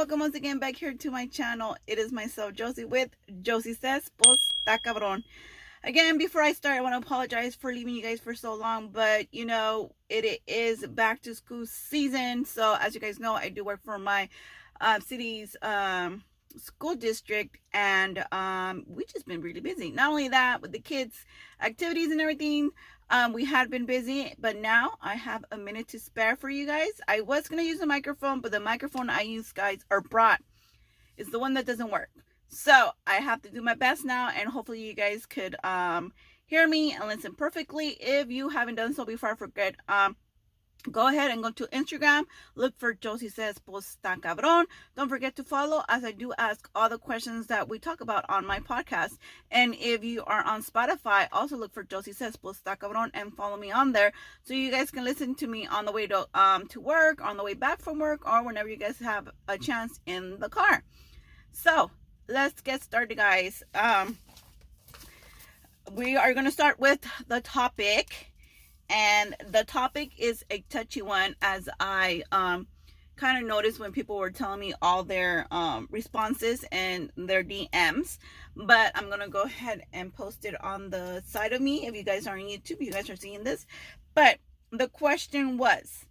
welcome once again back here to my channel. It is myself, Josie, with Josie Says, Pues Ta Cabron. Again, before I start, I want to apologize for leaving you guys for so long, but it is back to school season. So as you guys know, I do work for my city's school district, and we just been really busy. Not only that, with the kids' activities and everything, we had been busy, but now I have a minute to spare for you guys. I was gonna use a microphone, but the microphone I use, guys, or brought, is the one that doesn't work. So I have to do my best now, and hopefully you guys could hear me and listen perfectly. If you haven't done so before, I forget, go ahead and go to Instagram. Look for Josie Says, Pues Ta Cabron. Don't forget to follow, as I do ask all the questions that we talk about on my podcast. And if you are on Spotify, also look for Josie Says, Pues Ta Cabron and follow me on there, so you guys can listen to me on the way to work, on the way back from work, or whenever you guys have a chance in the car. So let's get started, guys. We are going to start with the topic. And the topic is a touchy one, as I kind of noticed when people were telling me all their responses and their DMs. But I'm going to go ahead and post it on the side of me. If you guys are on YouTube, you guys are seeing this. But the question was,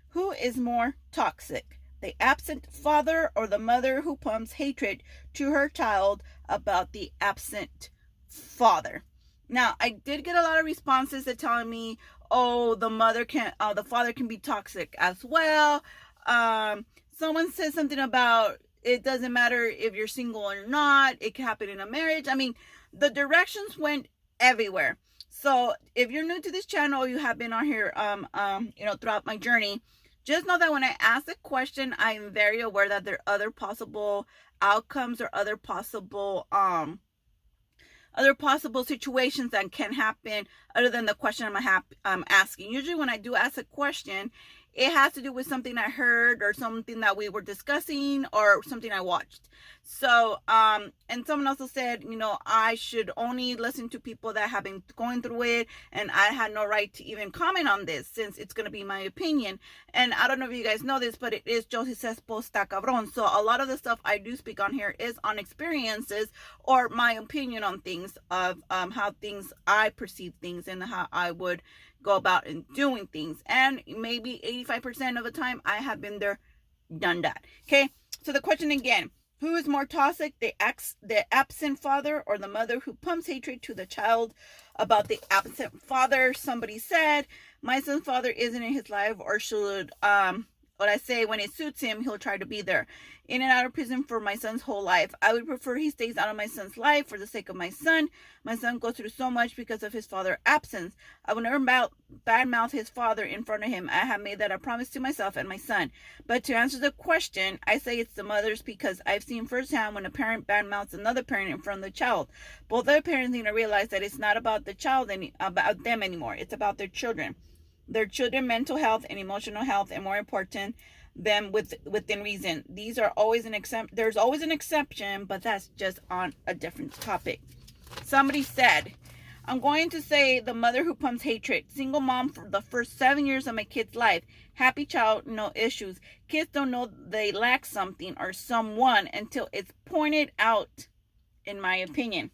who is more toxic? The absent father or the mother who pumps hatred to her child about the absent father? Now, I did get a lot of responses that telling me, oh, the father can be toxic as well. Someone said something about it doesn't matter if you're single or not. It can happen in a marriage. I mean, the directions went everywhere. So if you're new to this channel, or you have been on here, throughout my journey, just know that when I ask a question, I am very aware that there are other possible outcomes or other possible situations that can happen other than the question I'm asking. Usually when I do ask a question, it has to do with something I heard or something that we were discussing or something I watched. So, and someone also said, I should only listen to people that have been going through it, and I had no right to even comment on this since it's going to be my opinion. And I don't know if you guys know this, but it is Josie Says, Pues Ta Cabron. So a lot of the stuff I do speak on here is on experiences or my opinion on things of how I perceive things and how I would go about in doing things. And maybe 85% of the time I have been there, done that. Okay, so the question again, who is more toxic, the absent father or the mother who pumps hatred to the child about the absent father? Somebody said, my son's father isn't in his life, or should what I say, when it suits him, he'll try to be there. In and out of prison for my son's whole life. I would prefer he stays out of my son's life for the sake of my son. My son goes through so much because of his father's absence. I will never badmouth his father in front of him. I have made that a promise to myself and my son. But to answer the question, I say it's the mother's, because I've seen firsthand when a parent badmouths another parent in front of the child. Both of the parents need to realize that it's not about the child about them anymore. It's about their children. Their children mental health and emotional health, and more important, them within reason. There's always an exception, but that's just on a different topic. Somebody said, I'm going to say the mother who pumps hatred. Single mom for the first 7 years of my kid's life. Happy child, no issues. Kids don't know they lack something or someone until it's pointed out, in my opinion.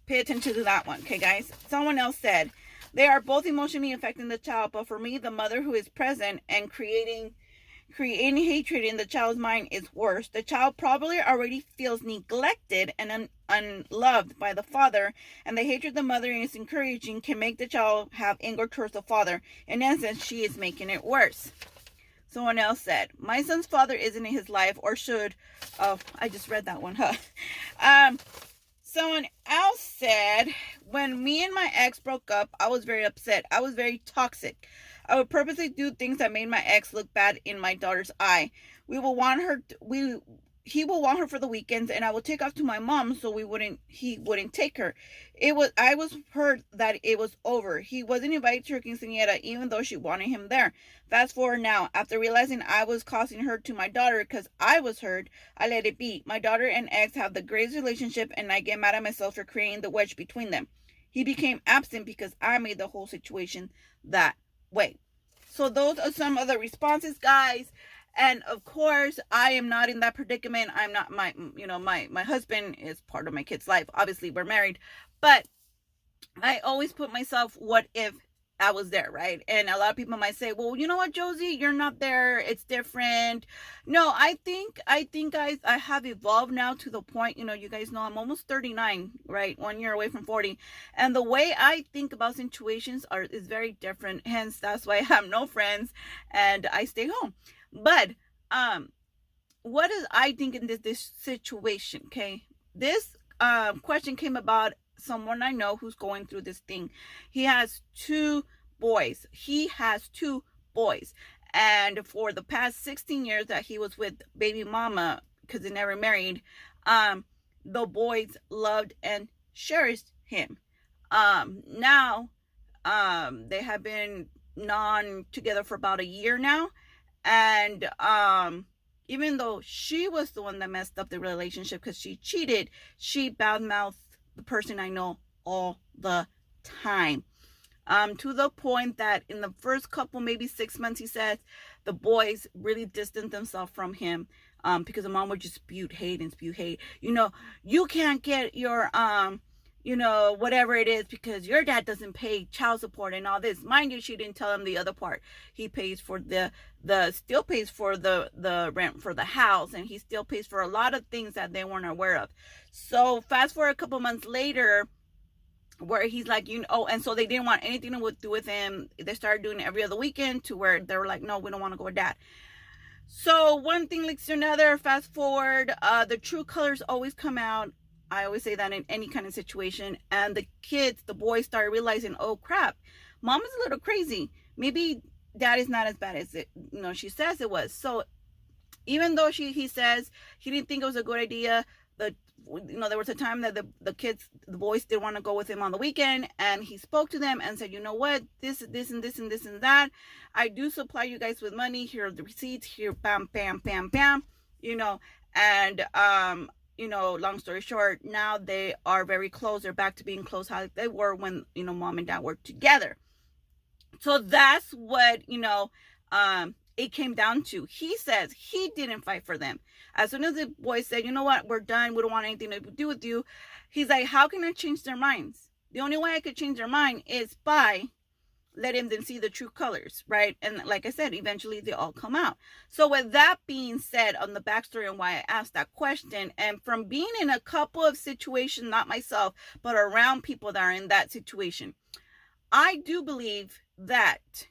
Pay attention to that one, okay, guys? Someone else said, they are both emotionally affecting the child, but for me, the mother who is present and creating hatred in the child's mind is worse. The child probably already feels neglected and unloved by the father, and the hatred the mother is encouraging can make the child have anger towards the father. In essence, she is making it worse. Someone else said, my son's father isn't in his life, or should... Oh, I just read that one, huh? Someone else said, when me and my ex broke up, I was very upset. I was very toxic. I would purposely do things that made my ex look bad in my daughter's eye. He will want her for the weekends, and I would take off to my mom so he wouldn't take her. I was hurt that it was over. He wasn't invited to her quinceañera even though she wanted him there. Fast forward now, after realizing I was causing hurt to my daughter because I was hurt, I let it be. My daughter and ex have the greatest relationship, and I get mad at myself for creating the wedge between them. He became absent because I made the whole situation that way. So those are some of the responses, guys. And of course, I am not in that predicament. I'm not my husband is part of my kid's life. Obviously, we're married, but I always put myself, what if I was there, right? And a lot of people might say, well, you know what, Josie, you're not there. It's different. No, I think, guys, I have evolved now to the point, you guys know I'm almost 39, right? 1 year away from 40. And the way I think about situations is very different. Hence, that's why I have no friends and I stay home. But, what is I think in this situation, okay? This question came about someone I know who's going through this thing. He has two boys. And for the past 16 years that he was with baby mama, because they never married, the boys loved and cherished him. Now, they have been together for about a year now. And even though she was the one that messed up the relationship because she cheated, she badmouthed the person I know all the time. To the point that in the first couple, maybe 6 months, he says, the boys really distanced themselves from him, because the mom would just spew hate. You can't get your, whatever it is because your dad doesn't pay child support and all this. Mind you, she didn't tell him the other part. He pays for still pays for the rent for the house, and he still pays for a lot of things that they weren't aware of. So fast forward a couple months later, where he's like, and so they didn't want anything to do with him. They started doing it every other weekend, to where they were like, no, we don't want to go with dad. So one thing leads to another. Fast forward, the true colors always come out. I always say that in any kind of situation. And the boys started realizing, oh crap, mom is a little crazy. Maybe dad is not as bad as she says it was. So even though he says he didn't think it was a good idea, there was a time that the boys didn't want to go with him on the weekend, and he spoke to them and said, you know what, this and this and this and that. I do supply you guys with money. Here are the receipts. Here, bam, bam, bam, bam. And long story short, now they are very close. They're back to being close how they were when, mom and dad were together. So that's what, it came down to. He says he didn't fight for them. As soon as the boys said, you know what, we're done, we don't want anything to do with you, he's like, how can I change their minds? The only way I could change their mind is by letting them see the true colors, right? And like I said, eventually they all come out. So with that being said, on the backstory and why I asked that question, and from being in a couple of situations, not myself, but around people that are in that situation, I do believe that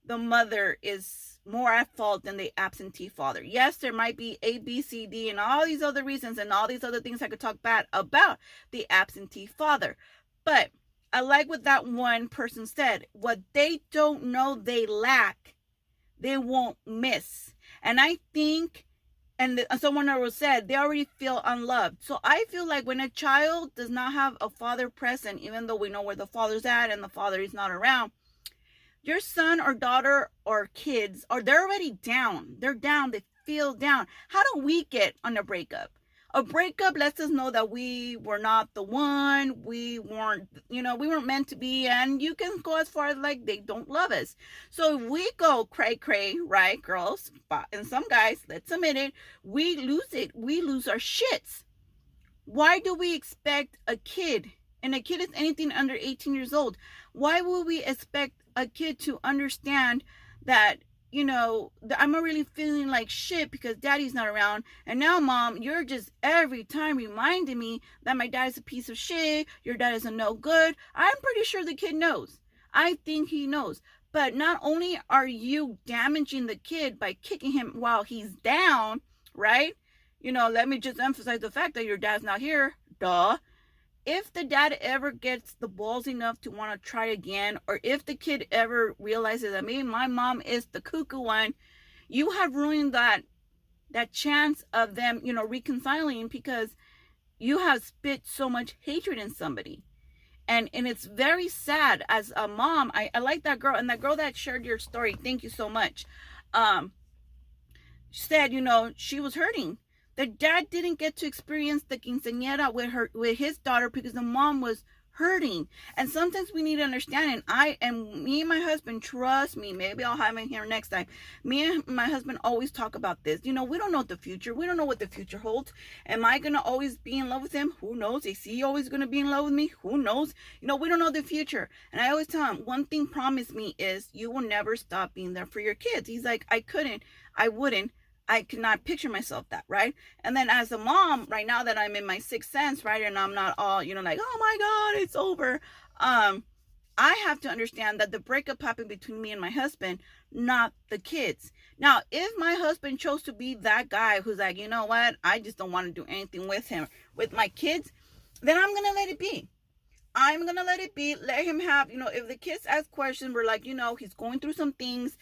the mother is more at fault than the absentee father. Yes, there might be A, B, C, D, and all these other reasons and all these other things I could talk bad about the absentee father. But I like what that one person said. What they don't know they lack, they won't miss. And I think, and someone else said, they already feel unloved. So I feel like when a child does not have a father present, even though we know where the father's at and the father is not around, your son or daughter or kids, they're already down. They're down. They feel down. How do we get on a breakup? A breakup lets us know that we were not the one. We weren't meant to be. And you can go as far as like they don't love us. So if we go cray, right, girls, and some guys, let's admit it, we lose it. We lose our shits. Why do we expect a kid, and a kid is anything under 18 years old, why would we expect a kid to understand that, I'm really feeling like shit because daddy's not around, and now mom, you're just every time reminding me that my dad is a piece of shit, your dad is a no good? I'm pretty sure the kid knows. I think he knows. But not only are you damaging the kid by kicking him while he's down, right? Let me just emphasize the fact that your dad's not here. Duh. If the dad ever gets the balls enough to want to try again, or if the kid ever realizes that maybe my mom is the cuckoo one, you have ruined that chance of them, reconciling, because you have spit so much hatred in somebody. And it's very sad. As a mom, I like that girl, and that girl that shared your story, thank you so much, said, she was hurting. The dad didn't get to experience the quinceañera with his daughter because the mom was hurting. And sometimes we need to understand, and me and my husband, trust me, maybe I'll have him here next time. Me and my husband always talk about this. We don't know the future. We don't know what the future holds. Am I going to always be in love with him? Who knows? Is he always going to be in love with me? Who knows? We don't know the future. And I always tell him, one thing promise me is you will never stop being there for your kids. He's like, I wouldn't. I cannot picture myself that, right? And then as a mom, right now that I'm in my sixth sense, right, and I'm not all, like, oh my God, it's over. I have to understand that the breakup happened between me and my husband, not the kids. Now, if my husband chose to be that guy who's like, you know what, I just don't want to do anything with him, with my kids, then I'm going to let it be. I'm going to let it be. Let him have, if the kids ask questions, we're like, he's going through some things.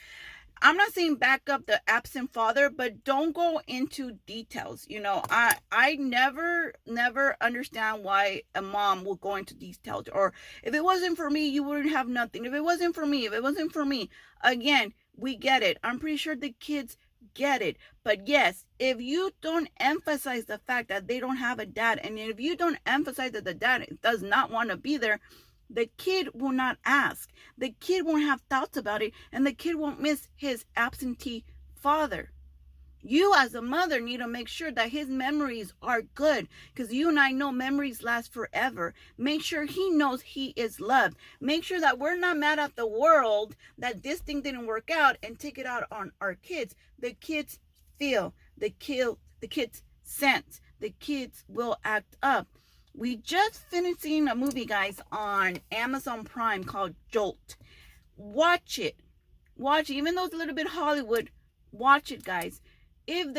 I'm not saying back up the absent father, but don't go into details. I never understand why a mom will go into details. Or if it wasn't for me, you wouldn't have nothing. If it wasn't for me, again, we get it. I'm pretty sure the kids get it. But yes, if you don't emphasize the fact that they don't have a dad, and if you don't emphasize that the dad does not want to be there, the kid will not ask. The kid won't have thoughts about it, and the kid won't miss his absentee father. You as a mother need to make sure that his memories are good, because you and I know memories last forever. Make sure he knows he is loved. Make sure that we're not mad at the world that this thing didn't work out and take it out on our kids. The kids feel, the kids sense, the kids will act up. We just finished seeing a movie, guys, on Amazon Prime called Jolt. Watch it. Even though it's a little bit Hollywood, watch it, guys. If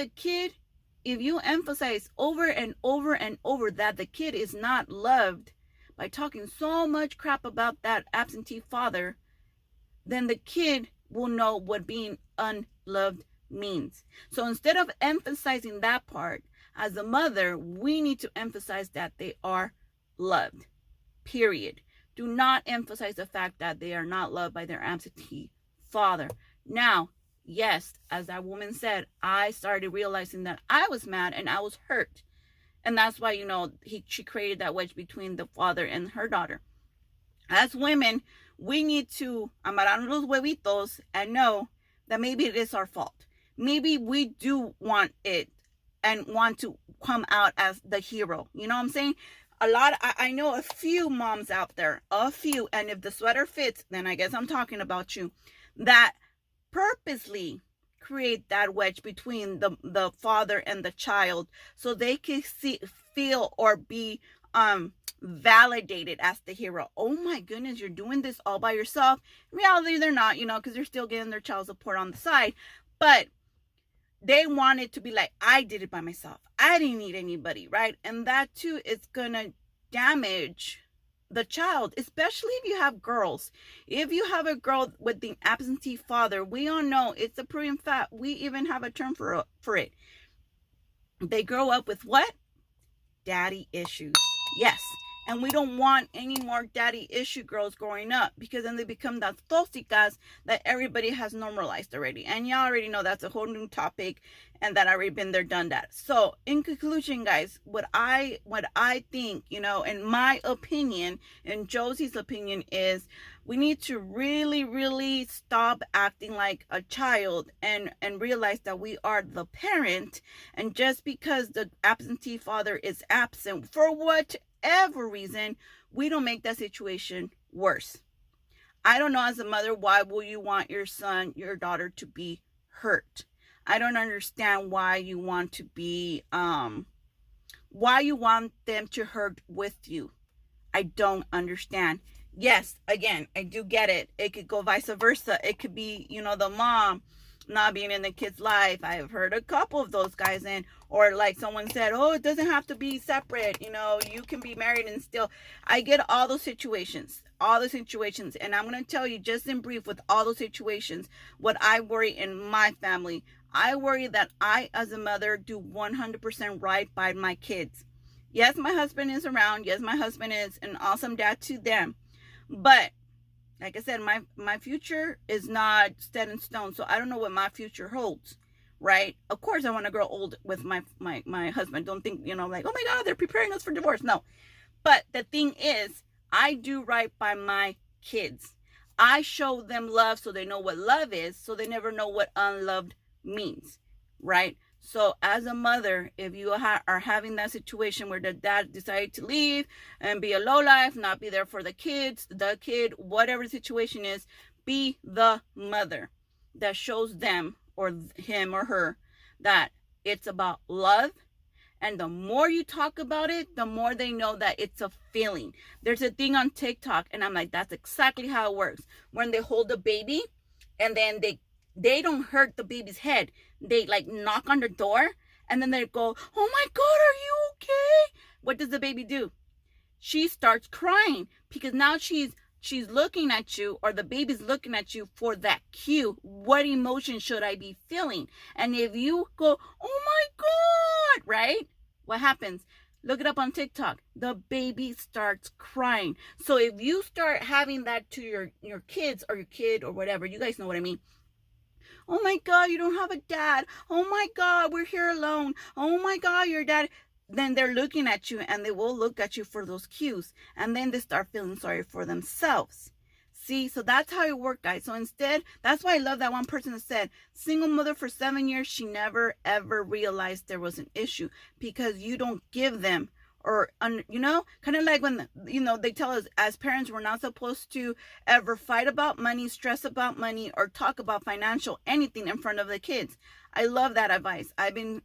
you emphasize over and over and over that the kid is not loved by talking so much crap about that absentee father, then the kid will know what being unloved means. So instead of emphasizing that part, as a mother, we need to emphasize that they are loved, period. Do not emphasize the fact that they are not loved by their absentee father. Now, yes, as that woman said, I started realizing that I was mad and I was hurt. And that's why, she created that wedge between the father and her daughter. As women, we need to amarrar los huevitos and know that maybe it is our fault. Maybe we do want it and want to come out as the hero. You know what I'm saying? I know a few moms out there, and if the sweater fits, then I guess I'm talking about you, that purposely create that wedge between the father and the child so they can feel or be validated as the hero. Oh my goodness, you're doing this all by yourself. In reality, they're not, because they're still getting their child support on the side. But they want it to be like, I did it by myself. I didn't need anybody, right? And that too is going to damage the child, especially if you have girls. If you have a girl with the absentee father, we all know it's a proven fact. We even have a term for it. They grow up with what? Daddy issues. Yes. And we don't want any more daddy issue girls growing up, because then they become that tóxicas that everybody has normalized already. And y'all already know that's a whole new topic, and that already been there, done that. So in conclusion, guys, what I think, in my opinion, and Josie's opinion, is we need to really, really stop acting like a child and realize that we are the parent. And just because the absentee father is absent for whatever reason, we don't make that situation worse. I don't know, as a mother, why will you want your son, your daughter to be hurt? I don't understand why you want to be, why you want them to hurt with you. I don't understand. Yes, again, I do get it. It could go vice versa. It could be, the mom not being in the kid's life. I've heard a couple of those guys, or like someone said, oh, it doesn't have to be separate. You can be married and still. I get all those situations. And I'm going to tell you just in brief, with all those situations, what I worry in my family. I worry that I, as a mother, do 100% right by my kids. Yes, my husband is around. Yes, my husband is an awesome dad to them. But like I said, my future is not set in stone. So I don't know what my future holds, right? Of course, I want to grow old with my husband. Don't think, like, oh my God, they're preparing us for divorce. No. But the thing is, I do right by my kids. I show them love so they know what love is, so they never know what unloved means, right? So as a mother, if you are having that situation where the dad decided to leave and be a lowlife, not be there for the kids, the kid, whatever the situation is, be the mother that shows them or him or her that it's about love. And the more you talk about it, the more they know that it's a feeling. There's a thing on TikTok, and I'm like, that's exactly how it works. When they hold the baby, and then they don't hurt the baby's head. They like knock on the door, and then they go, oh my God, are you okay? What does the baby do? She starts crying because now she's looking at you, or the baby's looking at you for that cue. What emotion should I be feeling? And if you go, oh my God, right? What happens? Look it up on TikTok. The baby starts crying. So if you start having that to your kids or your kid or whatever, you guys know what I mean. Oh my God, you don't have a dad. Oh my God, we're here alone. Oh my God, your dad. Then they're looking at you, and they will look at you for those cues. And then they start feeling sorry for themselves. See, so that's how it works, guys. So instead, that's why I love that one person that said, single mother for 7 years, she never, ever realized there was an issue, because you don't give them, or, you know, kind of like when, you know, they tell us as parents, we're not supposed to ever fight about money, stress about money, or talk about financial anything in front of the kids. I love that advice. I've been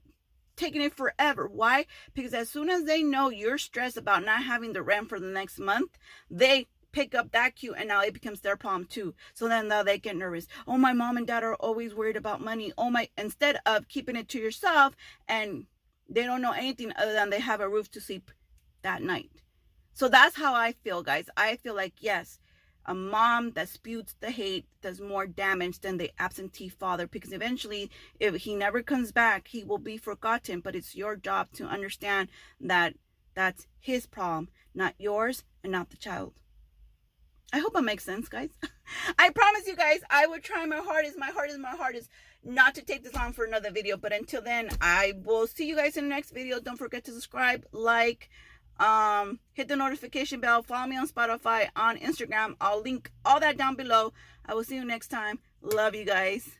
taking it forever. Why? Because as soon as they know you're stressed about not having the rent for the next month, they pick up that cue, and now it becomes their problem too. So then now they get nervous. Oh, my mom and dad are always worried about money. Oh my, instead of keeping it to yourself, and they don't know anything other than they have a roof to sleep that night. So that's how I feel, guys. I feel like, yes, a mom that spews the hate does more damage than the absentee father, because eventually, if he never comes back, he will be forgotten. But it's your job to understand that that's his problem, not yours, and not the child. I hope it makes sense, guys. I promise you guys, I will try my hardest not to take this on for another video. But until then, I will see you guys in the next video. Don't forget to subscribe, like, hit the notification bell, follow me on Spotify, on Instagram. I'll link all that down below. I will see you next time. Love you guys.